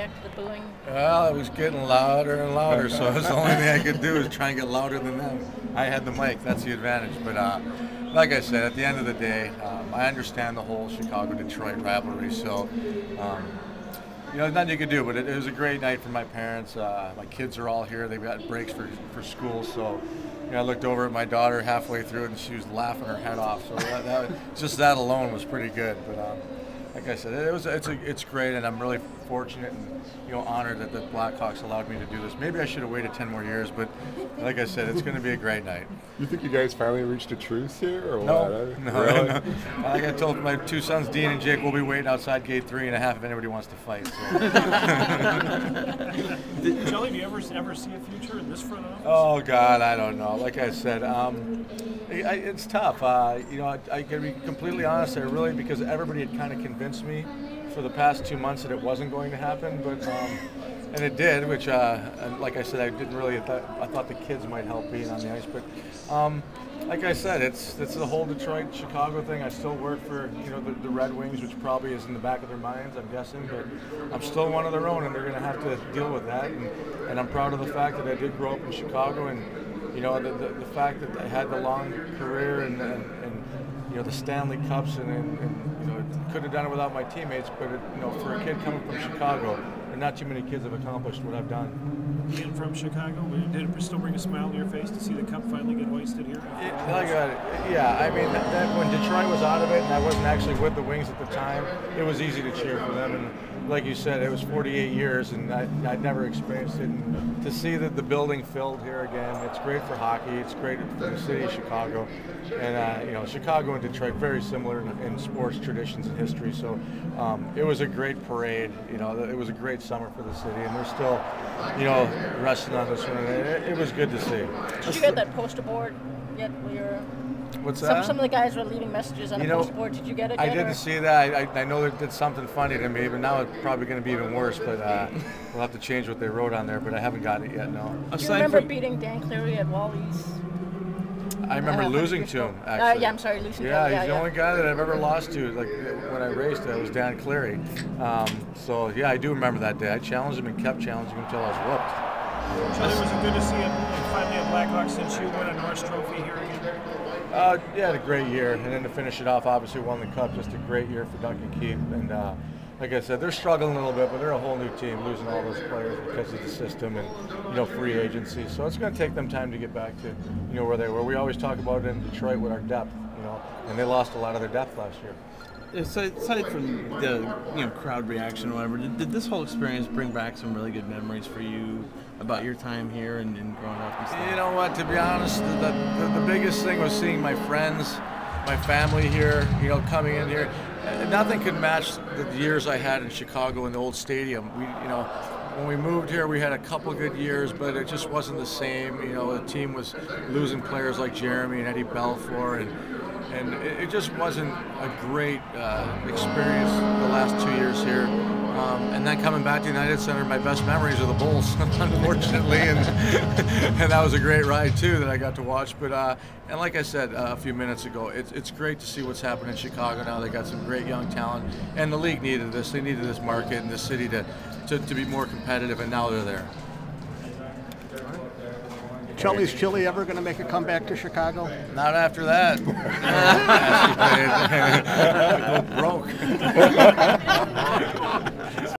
react to the booing? Well, it was getting louder and louder, so the only thing I could do is try and get louder than them. I had the mic, that's the advantage. But like I said, at the end of the day, I understand the whole Chicago-Detroit rivalry, so nothing you could do. But it was a great night for my parents. My kids are all here. They've got breaks for school, so I looked over at my daughter halfway through it, and she was laughing her head off. So just that alone was pretty good. But like I said, it's great, and I'm really fortunate and honored that the Blackhawks allowed me to do this. Maybe I should have waited 10 more years, but like I said, it's going to be a great night. You think you guys finally reaced a truce here, or no, what? No, really? No. Like I told my two sons, Dean and Jake, we'll be waiting outside gate 3.5 if anybody wants to fight. So. Jelly, do you ever see a future in this front office? Oh God, I don't know. Like I said, it's tough. I can be completely honest. Because everybody had kind of convinced me for the past 2 months that it wasn't going to happen, but and it did. Which, and like I said, I didn't really. I thought the kids might help being on the ice, but like I said, it's the whole Detroit Chicago thing. I still work for the Red Wings, which probably is in the back of their minds, I'm guessing, but I'm still one of their own, and they're going to have to deal with that. And I'm proud of the fact that I did grow up in Chicago, and the fact that I had the long career and the Stanley Cups, and could have done it without my teammates, but for a kid coming from Chicago, not too many kids have accomplished what I've done. Being from Chicago, did it still bring a smile to your face to see the cup finally get hoisted here? Yeah, I mean, when Detroit was out of it and I wasn't actually with the Wings at the time, it was easy to cheer for them. And like you said, it was 48 years, and I'd never experienced it. And to see that the building filled here again, it's great for hockey. It's great for the city of Chicago. And, Chicago and Detroit, very similar in sports traditions and history. So it was a great parade. It was a great summer for the city, and they're still, resting on this one. It was good to see. Did you get that poster board yet? What's that? Some of the guys were leaving messages on a poster board. Did you get it yet? I didn't see that. I know they did something funny to me, but now it's probably going to be even worse. But we'll have to change what they wrote on there. But I haven't got it yet. No. Do you remember beating Dan Cleary at Wally's? I remember losing to him, actually. Yeah, I'm sorry, losing to him. Yeah, he's the only guy that I've ever lost to. Like when I raced, it was Dan Cleary. So yeah, I do remember that day. I challenged him and kept challenging him until I was whooped. Charlie, was it good to see him finally at Blackhawks since you won a Norris Trophy here again? Yeah, had a great year, and then to finish it off, obviously won the Cup. Just a great year for Duncan Keith, and like I said, they're struggling a little bit, but they're a whole new team, losing all those players because of the system and free agency. So it's going to take them time to get back to where they were. We always talk about it in Detroit with our depth, and they lost a lot of their depth last year. Aside from the crowd reaction or whatever, did this whole experience bring back some really good memories for you about your time here and growing up and stuff? You know what, to be honest, the biggest thing was seeing my friends, my family here, coming in here. Nothing could match the years I had in Chicago in the old stadium. When we moved here, we had a couple good years, but it just wasn't the same. The team was losing players like Jeremy and Eddie Belfour, and it just wasn't a great experience the last 2 years here. And then coming back to United Center, my best memories are the Bulls, unfortunately, and that was a great ride too that I got to watch. But and like I said a few minutes ago, it's great to see what's happening in Chicago now. They got some great young talent, and the league needed this. They needed this market and this city to be more competitive, and now they're there. Is Chili ever going to make a comeback to Chicago? Not after that. Go broke.